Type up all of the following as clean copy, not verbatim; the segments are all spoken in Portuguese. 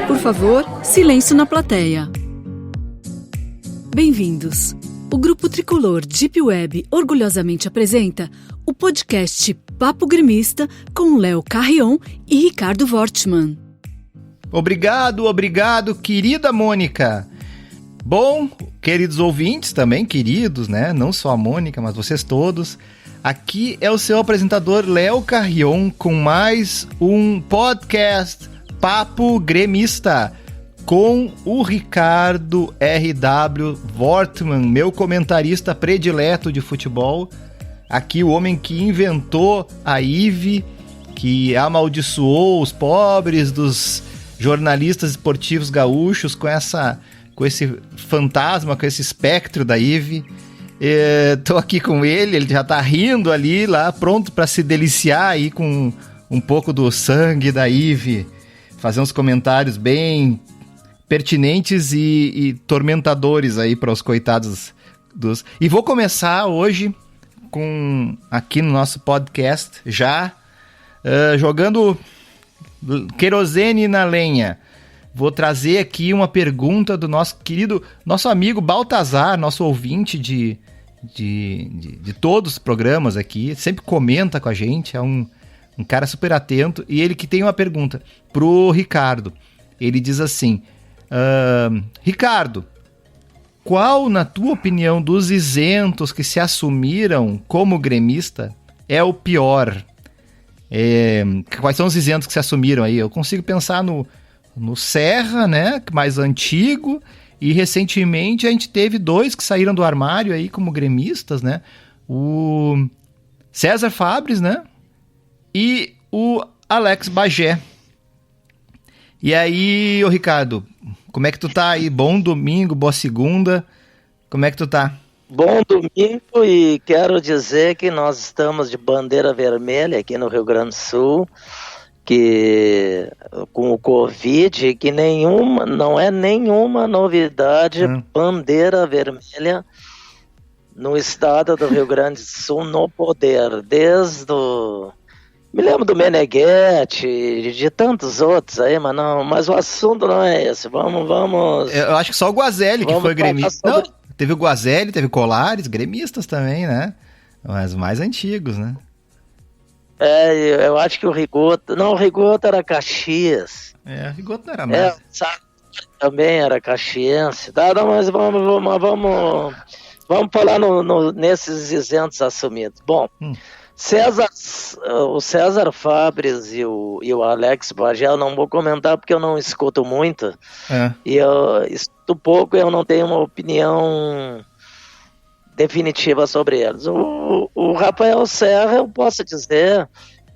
Por favor, silêncio na plateia. Bem-vindos. O Grupo Tricolor Deep Web orgulhosamente apresenta o podcast Papo Gremista com Léo Carrion e Ricardo Wortmann. Obrigado, querida Mônica. Bom, queridos ouvintes também, queridos, né? Não só a Mônica, mas vocês todos. Aqui é o seu apresentador Léo Carrion com mais um podcast Papo Gremista com o Ricardo R.W. Wortmann, meu comentarista predileto de futebol. Aqui o homem que inventou a IVE, que amaldiçoou os pobres dos jornalistas esportivos gaúchos com esse fantasma, com esse espectro da IVE. Tô aqui com ele já tá rindo ali, lá pronto para se deliciar aí com um pouco do sangue da IVE, fazer uns comentários bem pertinentes e tormentadores aí para os coitados dos... E vou começar hoje aqui no nosso podcast já jogando querosene na lenha. Vou trazer aqui uma pergunta do nosso amigo Baltazar, nosso ouvinte de todos os programas aqui, sempre comenta com a gente, é um cara super atento, e ele que tem uma pergunta pro Ricardo. Ele diz assim: Ricardo, qual, na tua opinião, dos isentos que se assumiram como gremista é o pior? Quais são os isentos que se assumiram aí? Eu consigo pensar no Serra, né, mais antigo, e recentemente a gente teve dois que saíram do armário aí como gremistas, né? O César Fabres, né? E o Alex Bagé. E aí, ô Ricardo, como é que tu tá aí? Bom domingo, boa segunda. Como é que tu tá? Bom domingo, e quero dizer que nós estamos de bandeira vermelha aqui no Rio Grande do Sul, que com o Covid, que não é nenhuma novidade, bandeira vermelha no estado do Rio Grande do Sul no poder, me lembro do Meneghetti, de tantos outros aí, mas o assunto não é esse. Vamos. Eu acho que só o Guazelli que foi gremista. Não, teve o Guazelli, teve Colares, gremistas também, né? Mas mais antigos, né? Eu acho que o Rigoto... Não, o Rigoto era Caxias. O Rigoto não era mais. Também era caxiense. Tá, não, mas vamos falar nesses isentos assumidos. Bom, o César Fabres e o Alex Bagé eu não vou comentar porque eu não escuto muito. E eu escuto pouco e eu não tenho uma opinião definitiva sobre eles. O Rafael Serra, eu posso dizer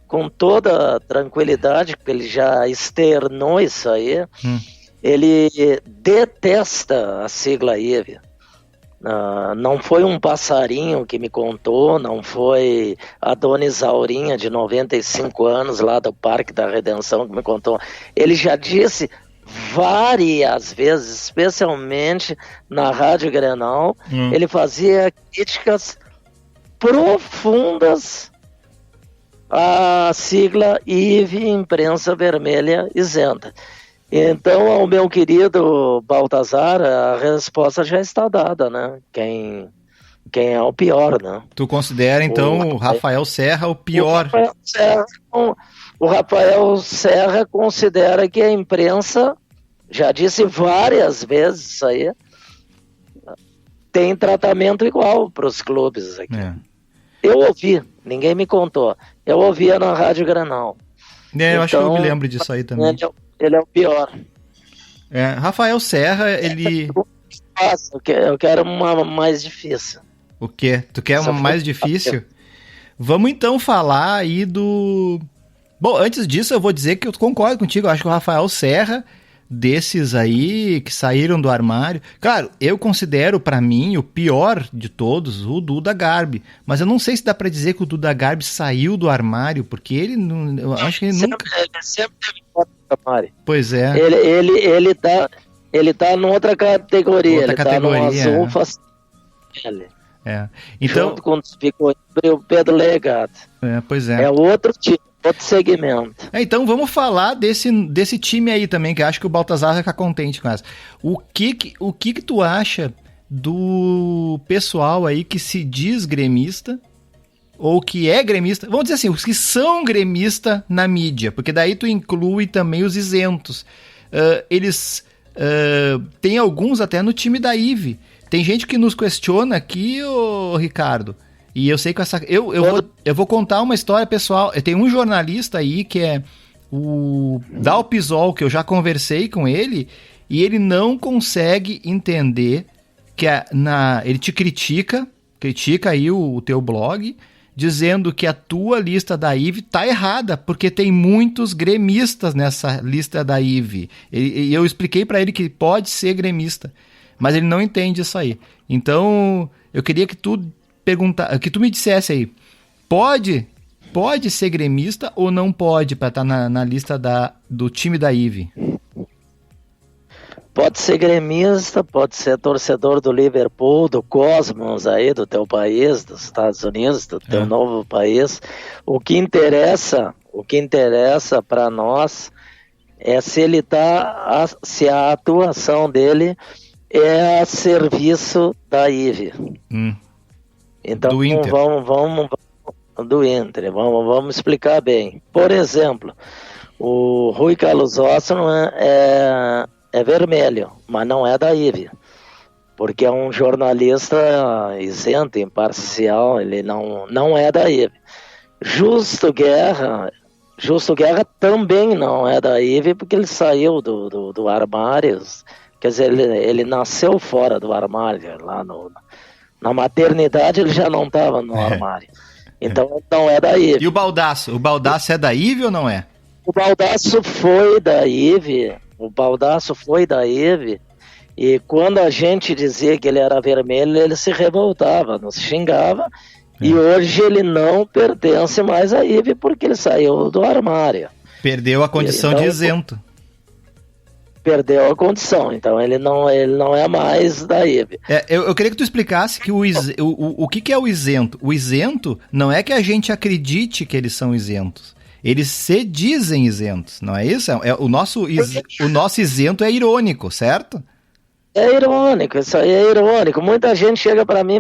com toda tranquilidade, porque ele já externou isso aí, ele detesta a sigla IVE. Não foi um passarinho que me contou, não foi a Dona Isaurinha de 95 anos lá do Parque da Redenção que me contou. Ele já disse várias vezes, especialmente na Rádio Grenal, ele fazia críticas profundas à sigla IVE, Imprensa Vermelha Isenta. Então, ao meu querido Baltazar, a resposta já está dada, né? Quem é o pior, né? Tu considera, então, o Rafael Serra o pior? O Rafael Serra considera que a imprensa, já disse várias vezes isso aí, tem tratamento igual para os clubes aqui. Eu ouvi, ninguém me contou. Eu ouvia na Rádio Granal. Eu acho que eu me lembro disso aí também. Ele é o pior. Rafael Serra, ele... Eu quero uma mais difícil. O quê? Tu quer uma mais difícil? Vamos então falar aí do... Bom, antes disso eu vou dizer que eu concordo contigo. Eu acho que o Rafael Serra, desses aí que saíram do armário... Claro, eu considero pra mim o pior de todos o Duda Garbi. Mas eu não sei se dá pra dizer que o Duda Garbi saiu do armário, porque ele não... Eu acho que ele nunca... Ele sempre teve foto do armário. Pois é. Ele tá numa outra categoria. Ele tá no azul Então, junto com o Pedro Legado. Pois é. É outro time, outro segmento. Então vamos falar desse time aí também, que eu acho que o Baltazar vai ficar contente com essa. O que tu acha do pessoal aí que se diz gremista, ou que é gremista, vamos dizer assim, os que são gremista na mídia, porque daí tu inclui também os isentos. Eles tem alguns até no time da IVE. Tem gente que nos questiona aqui, Ricardo, e eu sei que eu vou contar uma história pessoal. Tem um jornalista aí que é o Dalpisol, que eu já conversei com ele, e ele não consegue entender que ele te critica aí o teu blog, dizendo que a tua lista da IVE tá errada, porque tem muitos gremistas nessa lista da IVE. E eu expliquei para ele que pode ser gremista, mas ele não entende isso aí. Então, eu queria que tu me dissesse aí, pode ser gremista ou não pode para estar na lista do time da IVE? Pode ser gremista, pode ser torcedor do Liverpool, do Cosmos aí, do teu país, dos Estados Unidos, do teu novo país. O que interessa para nós é se a atuação dele é a serviço da IVE. Então do Inter. Vamos do Inter, vamos explicar bem. Por exemplo, o Rui Carlos Ossman é vermelho, mas não é da IVE, porque é um jornalista isento, imparcial, ele não é da IVE. Justo Guerra também não é da IVE, porque ele saiu do armário, quer dizer, ele nasceu fora do armário, lá na maternidade ele já não estava no armário, então não é da IVE. E o Baldasso é da IVE ou não é? O Baldasso foi da IVE, e quando a gente dizia que ele era vermelho, ele se revoltava, nos xingava, e hoje ele não pertence mais à IVE porque ele saiu do armário. Perdeu a condição de isento. Perdeu a condição, então ele não é mais da IVE. Eu queria que tu explicasse que o que é o isento. O isento não é que a gente acredite que eles são isentos. Eles se dizem isentos, não é isso? O nosso isento é irônico, certo? É irônico, isso aí é irônico. Muita gente chega para mim,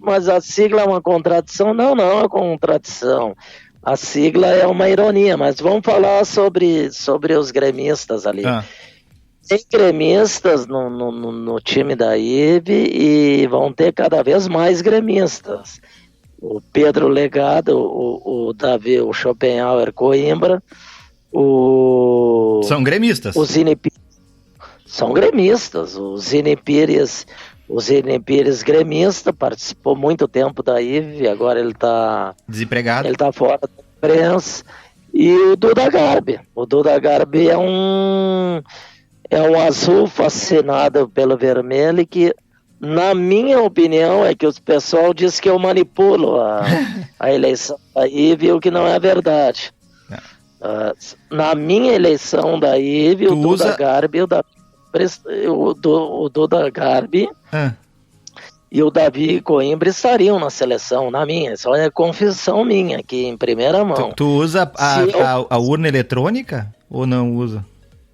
mas a sigla é uma contradição. Não é uma contradição. A sigla é uma ironia, mas vamos falar sobre os gremistas ali. Tem gremistas no time da IVE e vão ter cada vez mais gremistas. O Pedro Legado, o Davi, o Schopenhauer Coimbra, São gremistas. O Zine Pires são gremistas. O Zine Pires gremista, participou muito tempo da IVE, agora ele está desempregado. Ele está fora da imprensa. E o Duda Garbi. O Duda Garbi é um azul fascinado pelo vermelho e que, na minha opinião, é que o pessoal diz que eu manipulo a eleição da IVE, o que não é verdade. Na minha eleição da IVE, o Duda Garbi, o Duda Garbi e o Davi Coimbra estariam na seleção, na minha. Isso é confissão minha aqui, em primeira mão. Tu usa a urna eletrônica ou não usa?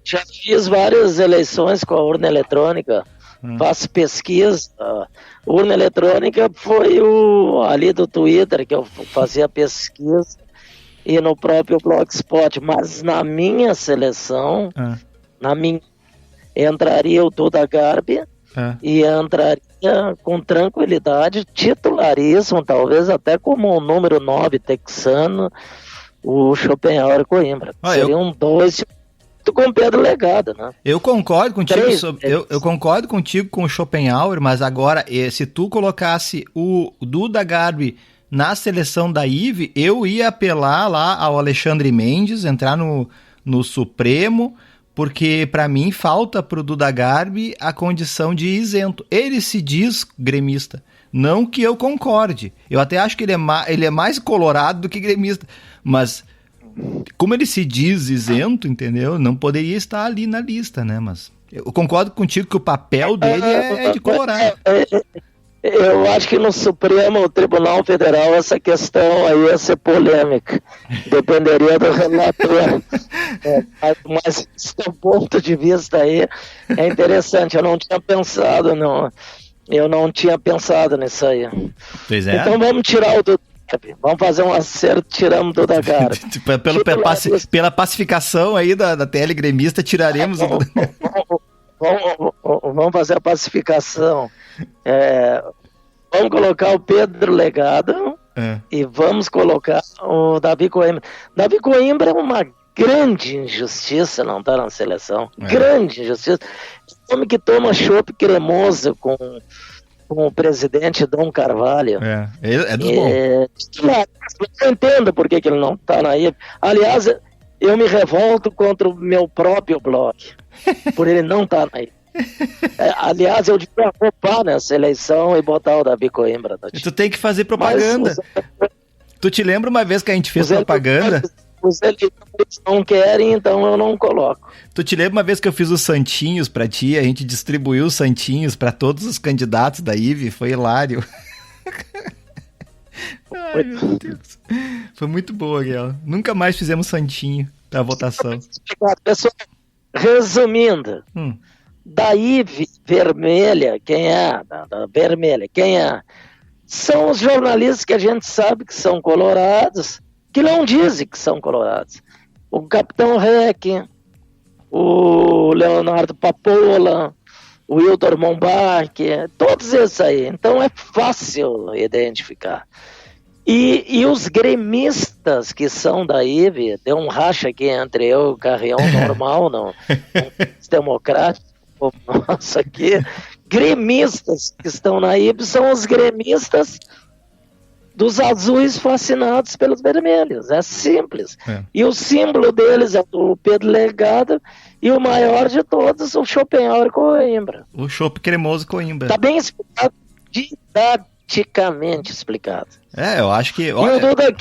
Já fiz várias eleições com a urna eletrônica. Faço pesquisa. Urna eletrônica foi ali do Twitter que eu fazia pesquisa e no próprio Blogspot, mas na minha seleção, entraria o Duda Garbi e entraria com tranquilidade, titularíssimo, talvez até como o número 9 texano, o Schopenhauer Coimbra. Seriam dois com o Pedro Legado, né? Eu concordo contigo, eu concordo contigo com o Schopenhauer, mas agora, se tu colocasse o Duda Garbi na seleção da IVE, eu ia apelar lá ao Alexandre Mendes, entrar no Supremo, porque para mim falta pro Duda Garbi a condição de isento. Ele se diz gremista, não que eu concorde. Eu até acho que ele é mais colorado do que gremista, mas como ele se diz isento, entendeu? Não poderia estar ali na lista, né? Mas eu concordo contigo que o papel dele é de colorado. Eu acho que no Supremo Tribunal Federal essa questão aí ia ser polêmica. Dependeria do relator. Mas esse teu ponto de vista aí é interessante. Eu não tinha pensado, nisso aí. Pois é. Então vamos tirar o Duda Garbi. Vamos fazer um acerto, tiramos o Duda Garbi. Pela pacificação aí da TL gremista, tiraremos o Duda Garbi. Vamos fazer a pacificação. Vamos colocar o Pedro Legado e vamos colocar o Davi Coimbra. Davi Coimbra é uma grande injustiça não estar na seleção. Grande injustiça. O homem que toma chopp cremoso com o presidente Dom Carvalho. É dos bons. Eu entendo por que ele não está na IFE. Aliás, eu me revolto contra o meu próprio blog, por ele não estar na IFE. Aliás, eu devia roubar nessa eleição e botar o Davi Coimbra. Tu tem que fazer propaganda. Tu te lembra uma vez que a gente fez propaganda? Os eleitores não querem, então eu não coloco. Tu te lembra uma vez que eu fiz os santinhos pra ti? A gente distribuiu os santinhos pra todos os candidatos da IVE. Foi hilário. Ai, meu Deus. Foi muito boa aquela. Nunca mais fizemos santinho da votação. Pessoal, resumindo, da IVE vermelha, quem é? Da vermelha, quem é? São os jornalistas que a gente sabe que são colorados, que não dizem que são colorados. O Capitão Rec, o Leonardo Papola, o Wilton Mombark, todos esses aí. Então é fácil identificar. E os gremistas que são da IVE, deu um racha aqui entre eu e o Carrião normal, não democrático, nossa aqui. Gremistas que estão na IVE são os gremistas dos azuis fascinados pelos vermelhos, é simples. E o símbolo deles é o Pedro Legado e o maior de todos, o Schopenhauer Coimbra. O chopp cremoso Coimbra. Está bem explicado, didaticamente explicado. Eu acho que... Olha... E o Duda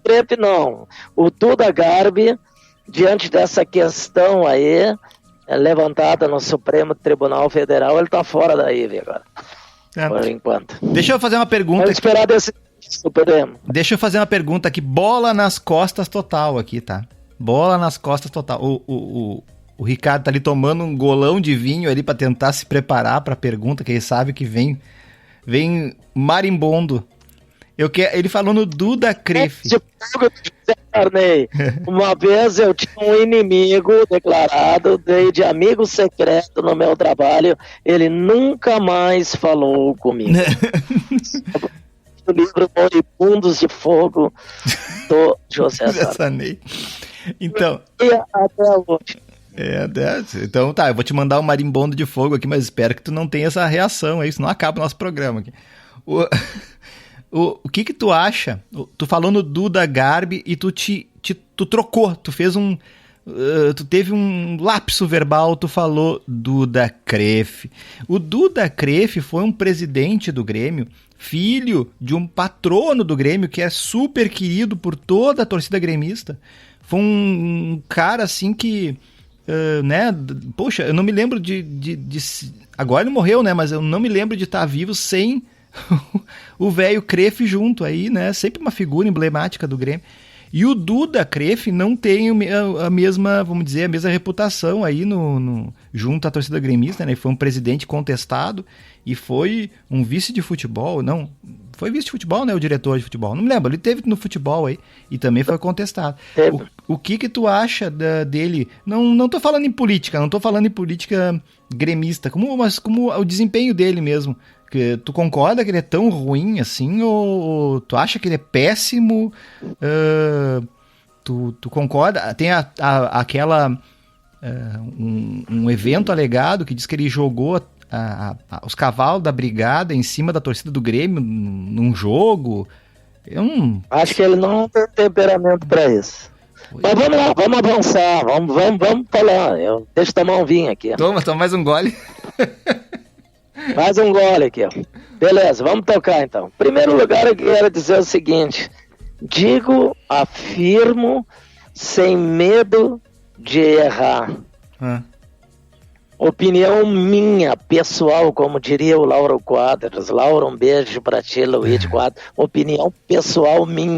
Garbi não. O Duda Garbi, diante dessa questão aí, levantada no Supremo Tribunal Federal, ele está fora da IVE agora. Por enquanto. Deixa eu fazer uma pergunta. Vamos esperar desse Supremo. Deixa eu fazer uma pergunta aqui. Bola nas costas total aqui, tá? Bola nas costas total. O Ricardo tá ali tomando um golão de vinho ali pra tentar se preparar pra pergunta, que ele sabe que vem marimbondo. Ele falou no Duda Crefe. Uma vez eu tinha um inimigo declarado, dei de amigo secreto no meu trabalho, ele nunca mais falou comigo. O livro Moribundos de Fogo do José Sarney. Então... E até hoje. Então tá, eu vou te mandar um marimbondo de fogo aqui, mas espero que tu não tenha essa reação aí, senão acaba o nosso programa aqui. O que tu acha? Tu falou no Duda Garbi e tu trocou, tu fez tu teve um lapso verbal, tu falou Duda Crefe. O Duda Crefe foi um presidente do Grêmio, filho de um patrono do Grêmio, que é super querido por toda a torcida gremista. Foi um cara assim que... poxa, eu não me lembro de agora ele morreu, né? Mas eu não me lembro de estar vivo sem o velho Crefe junto aí, né? Sempre uma figura emblemática do Grêmio. E o Duda Crefe não tem a mesma, vamos dizer, a mesma reputação aí junto à torcida gremista, né? Ele foi um presidente contestado e foi um vice de futebol, não... Foi vice de futebol, né? O diretor de futebol. Não me lembro, ele teve no futebol aí e também foi contestado. O que tu acha dele? Não tô falando em política, não tô falando em política gremista, mas como o desempenho dele mesmo. Que tu concorda que ele é tão ruim assim? Ou tu acha que ele é péssimo? Tu concorda? Tem aquela... um evento alegado que diz que ele jogou... os cavalos da brigada em cima da torcida do Grêmio num jogo. Acho que ele não tem temperamento pra isso. Mas vamos lá, vamos avançar, vamos falar. Deixa eu tomar um vinho aqui. Toma mais um gole. Mais um gole aqui, ó. Beleza, vamos tocar então. Em primeiro lugar, eu quero dizer o seguinte: afirmo, sem medo de errar. Opinião minha, pessoal, como diria o Lauro Quadros. Lauro, um beijo pra ti, Luiz Quadros. Opinião pessoal minha.